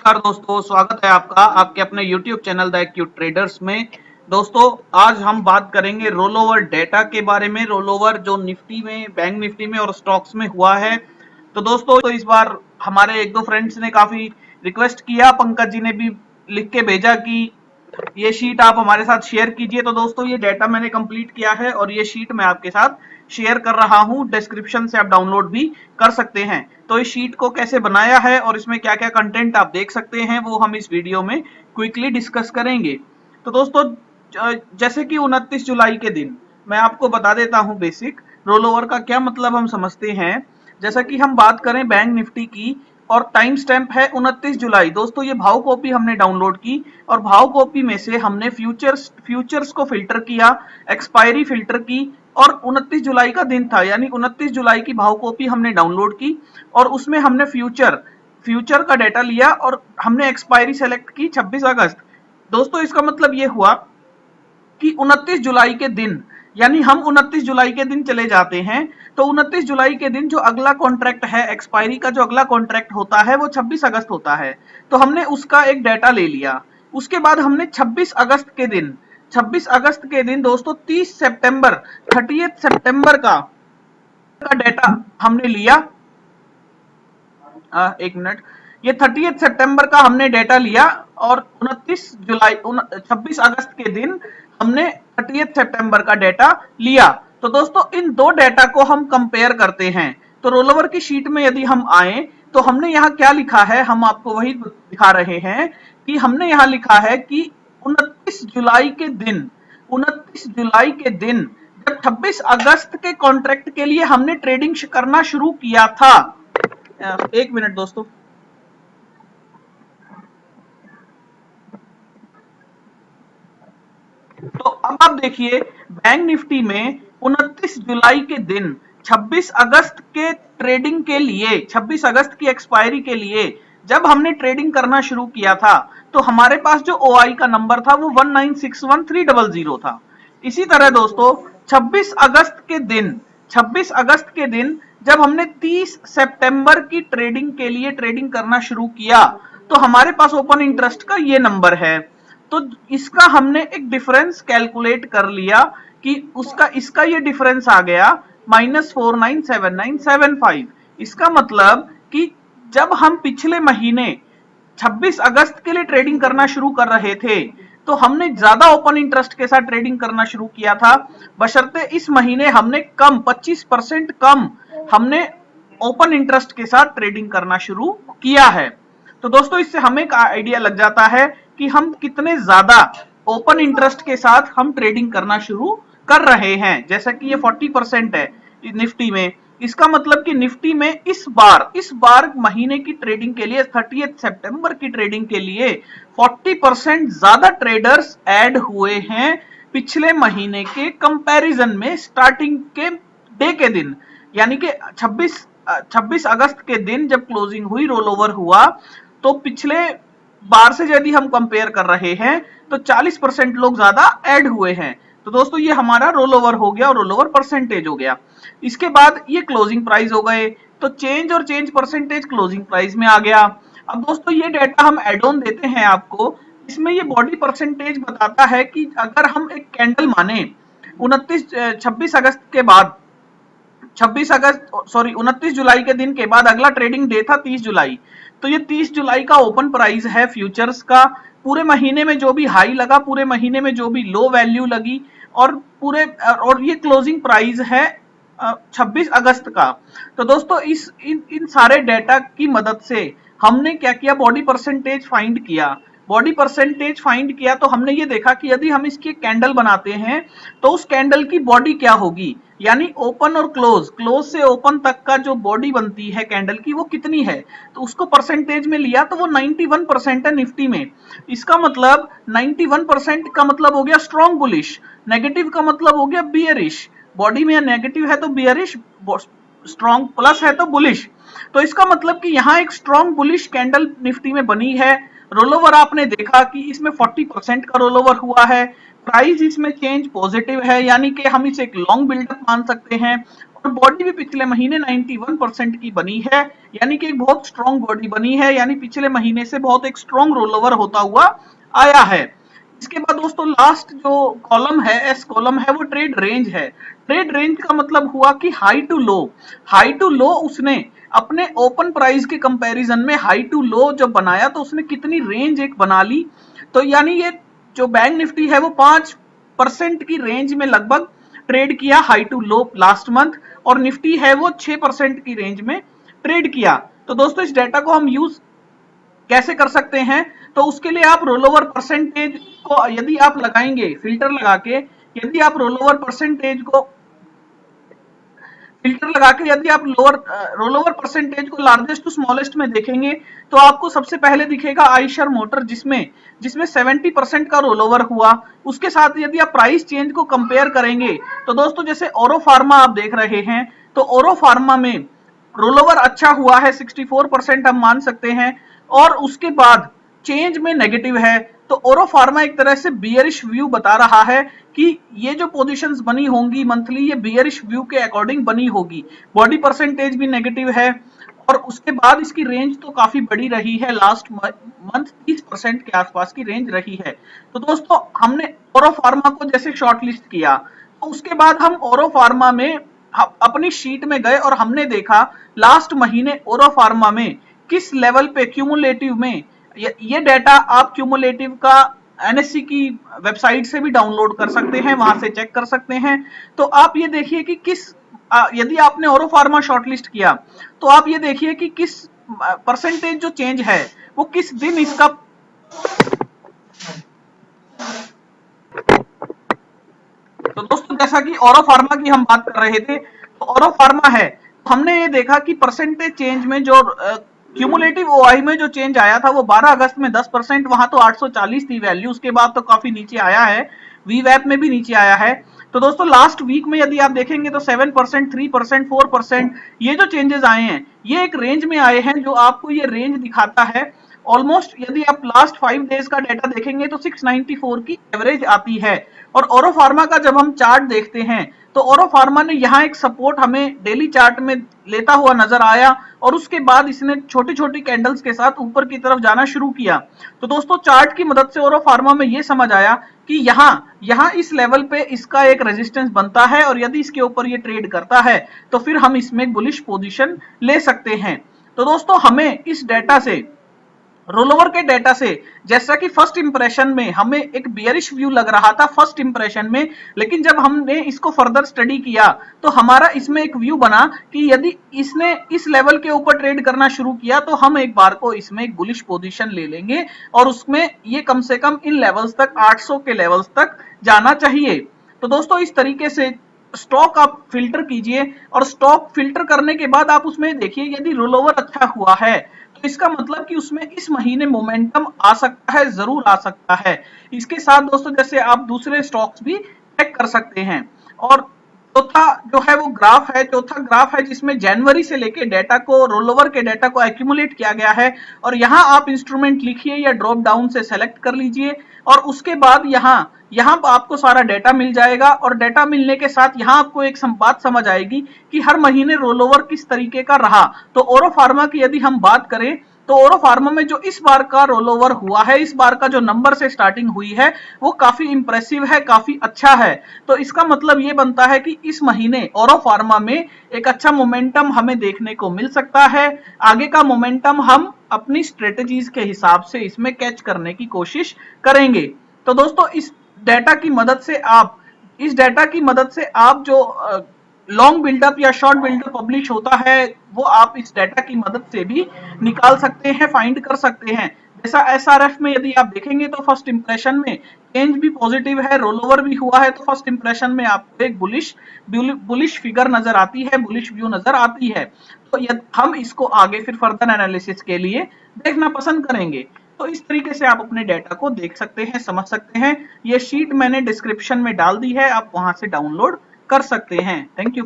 नमस्कार दोस्तों, स्वागत है आपका आपके अपने YouTube channel the acute traders में। दोस्तों, आज हम बात करेंगे रोल ओवर डेटा के बारे में। रोल ओवर जो निफ्टी में, बैंक निफ्टी में और स्टॉक्स में हुआ है। तो दोस्तों, तो इस बार हमारे एक दो फ्रेंड्स ने काफी रिक्वेस्ट किया, पंकज जी ने भी लिख के भेजा कि ये शीट आप हमारे साथ शेयर कीजिए। तो दोस्तों, ये डेटा मैंने कंप्लीट किया है और ये शीट मैं आपके साथ शेयर कर रहा हूं। डिस्क्रिप्शन से आप डाउनलोड भी कर सकते हैं। तो इस शीट को कैसे बनाया है और इसमें क्या क्या कंटेंट आप देख सकते हैं, वो हम इस वीडियो में क्विकली डिस्कस करेंगे। तो दोस्तों, जैसे कि 29 जुलाई के दिन मैं आपको बता देता हूं बेसिक रोल ओवर का क्या मतलब हम समझते हैं। जैसा कि हम बात करें बैंक निफ्टी की और टाइम स्टैंप है 29 जुलाई। दोस्तों, ये भाव कॉपी हमने डाउनलोड की और भाव कॉपी में से हमने फ्यूचर्स को फिल्टर किया, एक्सपायरी फिल्टर की और 29 जुलाई का दिन था, यानी 29 जुलाई की भाव कॉपी हमने डाउनलोड की और उसमें हमने फ्यूचर का डेटा लिया और हमने एक्सपायरी सेलेक्ट की 26 अगस्त। दोस्तों, इसका मतलब ये हुआ कि 29 जुलाई के दिन, यानी हम 29 जुलाई के दिन चले जाते हैं तो 29 जुलाई के दिन जो अगला कॉन्ट्रैक्ट है, एक्सपायरी का जो अगला कॉन्ट्रैक्ट होता है वो 26 अगस्त होता है। तो हमने उसका एक डेटा ले लिया। उसके बाद हमने 26 अगस्त के दिन दोस्तों 30 सितंबर 30 सितंबर का डेटा हमने लिया। एक मिनट, ये 30 सितंबर का हमने डेटा लिया और 26 अगस्त के दिन हमने 30 सितंबर का डेटा लिया। तो दोस्तों, इन दो डेटा को हम कंपेयर करते हैं। तो रोल ओवर की शीट में यदि हम आए तो हमने यहाँ क्या लिखा है, हम आपको वही दिखा रहे हैं कि हमने यहाँ लिखा है कि 29 जुलाई के दिन 29 जुलाई के दिन जब 26 अगस्त के कॉन्ट्रैक्ट के लिए हमने ट्रेडिंग करना शुरू किया था। एक मिनट दोस्तों, तो अब आप देखिए बैंक निफ्टी में 29 जुलाई के दिन 26 अगस्त के ट्रेडिंग के लिए, 26 अगस्त की एक्सपायरी के लिए जब हमने ट्रेडिंग करना शुरू किया था तो हमारे पास जो ओआई का नंबर था वो 1961300 था। इसी तरह दोस्तों 26 अगस्त के दिन जब हमने 30 सितंबर की ट्रेडिंग करना शुरू किया तो हमारे पास ओपन इंटरेस्ट का ये नंबर है। तो इसका हमने एक डिफरेंस कैलकुलेट कर लिया कि इसका ये डिफरेंस आ गया -497975। इसका मतलब कि जब हम पिछले महीने 26 अगस्त के लिए ट्रेडिंग करना शुरू कर रहे थे तो हमने ज्यादा ओपन इंटरेस्ट के साथ ट्रेडिंग करना शुरू किया था, बशर्ते इस महीने हमने 25% कम हमने ओपन इंटरेस्ट के साथ ट्रेडिंग करना शुरू किया है। तो दोस्तों, इससे हमें एक आइडिया लग जाता है कि हम कितने ज्यादा ओपन इंटरेस्ट के साथ हम ट्रेडिंग करना शुरू कर रहे हैं। जैसा कि ये 40% है निफ्टी में, इसका मतलब कि निफ्टी में इस बार महीने की ट्रेडिंग के लिए 30 सितंबर की ट्रेडिंग के लिए 40% ज्यादा ट्रेडर्स ऐड हुए हैं पिछले महीने के कंपैरिजन में, स्टार्टिंग के डे के दिन, यानी कि 26 अगस्त के दिन जब क्लोजिंग हुई, रोल ओवर हुआ, तो पिछले बार से यदि हम कंपेयर कर रहे हैं तो 40% लोग ज्यादा ऐड हुए हैं। तो दोस्तों, ये हमारा रोल ओवर हो गया और रोल ओवर परसेंटेज हो गया। इसके बाद ये क्लोजिंग प्राइस हो गए, तो चेंज और चेंज परसेंटेज क्लोजिंग प्राइस में आ गया। अब दोस्तों, ये डेटा हम एड ऑन देते हैं आपको। इसमें ये बॉडी परसेंटेज बताता है कि अगर हम एक कैंडल माने 26 अगस्त के बाद 29 जुलाई के दिन के बाद अगला ट्रेडिंग डे था 30 जुलाई। तो ये 30 जुलाई का ओपन प्राइस है फ्यूचर्स का। पूरे महीने में जो भी हाई लगा, पूरे महीने में जो भी लो वैल्यू लगी और ये क्लोजिंग प्राइस है 26 अगस्त का। तो दोस्तों, इन सारे डेटा की मदद से हमने क्या किया, बॉडी परसेंटेज फाइंड किया। तो हमने ये देखा कि यदि हम इसकी कैंडल बनाते हैं तो उस कैंडल की बॉडी क्या होगी, यानी ओपन और क्लोज से ओपन तक का जो बॉडी बनती है कैंडल की वो कितनी है। तो उसको परसेंटेज में लिया तो वो 91% है निफ्टी में। इसका मतलब 91% का मतलब हो गया स्ट्रॉन्ग बुलिश, नेगेटिव का मतलब हो गया बियरिश। बॉडी में नेगेटिव है तो बियरिश, स्ट्रॉन्ग प्लस है तो बुलिश। तो इसका मतलब कि यहाँ एक स्ट्रॉन्ग बुलिश कैंडल निफ्टी में बनी है। रोल ओवर आपने देखा कि इसमें 40% का रोल ओवर हुआ है। प्राइस इसमें चेंज पॉजिटिव है, यानी कि हम इसे एक लॉन्ग बिल्डअप मान सकते हैं। और बॉडी भी पिछले महीने 91% की बनी है, यानी कि एक बहुत स्ट्रॉन्ग बॉडी बनी है, यानी पिछले महीने से बहुत एक स्ट्रॉन्ग रोल ओवर होता हुआ आया है। इसके बाद दोस्तों लास्ट जो कॉलम है, एस कॉलम है, वो ट्रेड रेंज है। ट्रेड रेंज का मतलब हुआ कि high to low, high to low उसने अपने ओपन प्राइस के कंपैरिजन में हाई टू लो जब बनाया तो उसने कितनी रेंज एक बना ली। तो यानी ये जो बैंक निफ्टी है वो 5% की रेंज में लगभग ट्रेड किया high to low last month, और निफ्टी है वो 6% की रेंज में ट्रेड किया। तो दोस्तों इस डेटा को हम यूज कैसे कर सकते हैं, तो उसके लिए आप रोल ओवर परसेंटेज को यदि आप लगाएंगे फिल्टर लगा के, यदि आप रोल ओवर परसेंटेज को फिल्टर लगा के यदि आप रोल ओवर परसेंटेज को लार्जेस्ट टू स्मॉलेस्ट में देखेंगे तो आपको सबसे पहले दिखेगा आइशर मोटर, जिसमें जिसमें 70% का रोल ओवर हुआ। उसके साथ यदि आप प्राइस चेंज को कंपेयर करेंगे तो दोस्तों जैसे ओरो फार्मा आप देख रहे हैं, तो ओरो फार्मा में रोल ओवर अच्छा हुआ है, 64% हम मान सकते हैं, और उसके बाद चेंज में नेगेटिव है। तो ओरो फार्मा एक तरह से बियरिश व्यू बता रहा है कि ये जो पोजीशंस बनी होंगी मंथली, ये बियरिश व्यू के अकॉर्डिंग बनी होगी। बॉडी परसेंटेज भी नेगेटिव है, और उसके बाद इसकी रेंज तो काफी बड़ी रही है, लास्ट मंथ 30% के आसपास की रेंज रही है। तो दोस्तों हमने ओरो फार्मा को जैसे शॉर्टलिस्ट किया, तो उसके बाद हम ओरो फार्मा में अपनी शीट में गए और हमने देखा लास्ट महीने ओरो फार्मा में किस लेवल पे क्यूमुलेटिव में, ये डाटा आप क्यूमुलेटिव का एनएससी की वेबसाइट से भी डाउनलोड कर सकते हैं, वहां से चेक कर सकते हैं। तो आप ये देखिए कि किस यदि आपने ओरो फार्मा शॉर्टलिस्ट किया तो आप ये देखिए कि किस परसेंटेज जो चेंज है वो किस दिन इसका, तो दोस्तों जैसा कि ओरो फार्मा की हम बात कर रहे थे, तो ओरो फार्मा है, हमने ये देखा कि परसेंटेज चेंज में जो क्यूमुलेटिव ओआई में जो चेंज आया था वो 12 अगस्त में 10%, वहां तो 840 थी वैल्यू, उसके बाद तो काफी नीचे आया है, वीवैप में भी नीचे आया है। तो दोस्तों लास्ट वीक में यदि आप देखेंगे तो 7%, 3%, 4% ये जो चेंजेस आए हैं ये एक रेंज में आए हैं, जो आपको ये रेंज दिखाता है। ऑलमोस्ट यदि आप लास्ट 5 डेज का डाटा देखेंगे तो 694 की एवरेज आती है। और ओरो फार्मा का जब हम चार्ट देखते हैं तो ओरो फार्मा ने यहाँ एक सपोर्ट हमें डेली चार्ट में लेता हुआ नजर आया, और उसके बाद इसने छोटी छोटी कैंडल्स के साथ ऊपर की तरफ जाना शुरू किया। तो दोस्तों चार्ट की मदद से ओरो फार्मा में ये समझ आया कि यहाँ इस लेवल पे इसका एक रेजिस्टेंस बनता है, और यदि इसके ऊपर ये ट्रेड करता है तो फिर हम इसमें बुलिश पोजीशन ले सकते हैं। तो दोस्तों हमें इस डेटा से, रोलओवर के डेटा से, जैसा कि फर्स्ट इंप्रेशन में हमें एक बियरिश व्यू लग रहा था फर्स्ट इंप्रेशन में, लेकिन जब हमने इसको फर्दर स्टडी किया तो हमारा इसमें एक व्यू बना कि यदि इसने इस लेवल के ऊपर ट्रेड करना शुरू किया तो हम एक बार को इसमें एक बुलिश पोजीशन ले लेंगे, और उसमें ये कम से कम इन लेवल्स तक 800 के लेवल्स तक जाना चाहिए। तो दोस्तों इस तरीके से स्टॉक आप फिल्टर कीजिए, और स्टॉक फिल्टर करने के बाद आप उसमें देखिए यदि रोलओवर अच्छा हुआ है तो इसका मतलब कि उसमें इस महीने मोमेंटम आ सकता है, जरूर आ सकता है। इसके साथ दोस्तों जैसे आप दूसरे स्टॉक्स भी चेक कर सकते हैं। और चौथा जो है वो ग्राफ है, चौथा ग्राफ है जिसमें जनवरी से लेके डेटा को, रोलओवर के डेटा को एक्यूमुलेट किया गया है, और यहाँ आप इंस्ट्रूमेंट लिखिए या ड्रॉप डाउन से सेलेक्ट कर लीजिए, और उसके बाद यहाँ आपको सारा डेटा मिल जाएगा। और डेटा मिलने के साथ यहाँ आपको एक बात समझ आएगी कि हर महीने रोलओवर किस तरीके का रहा। तो ओरो फार्मा की यदि हम बात करें तो ओरो फार्मा में जो इस बार का रोलओवर हुआ है, इस बार का जो नंबर से स्टार्टिंग हुई है वो काफी इंप्रेसिव है, काफी अच्छा है। तो इसका मतलब ये बनता है कि इस महीने ओरो फार्मा में एक अच्छा मोमेंटम हमें देखने को मिल सकता है। आगे का मोमेंटम हम अपनी स्ट्रेटेजीज के हिसाब से इसमें कैच करने की कोशिश करेंगे। तो दोस्तों इस डेटा की मदद से आप जो लॉन्ग बिल्डअप या शॉर्ट बिल्डअप पब्लिश होता है वो आप इस डेटा की मदद से भी निकाल सकते हैं, फाइंड कर सकते हैं। जैसा एसआरएफ में यदि आप देखेंगे तो फर्स्ट इंप्रेशन में चेंज भी पॉजिटिव है, रोलओवर भी हुआ है, तो फर्स्ट इंप्रेशन में आपको एक बुलिश फिगर नजर आती है, बुलिश व्यू नजर आती है। तो हम इसको आगे फिर फर्दर एनालिसिस के लिए देखना पसंद करेंगे। तो इस तरीके से आप अपने डेटा को देख सकते हैं, समझ सकते हैं। ये शीट मैंने डिस्क्रिप्शन में डाल दी है, आप वहां से डाउनलोड कर सकते हैं। Thank you.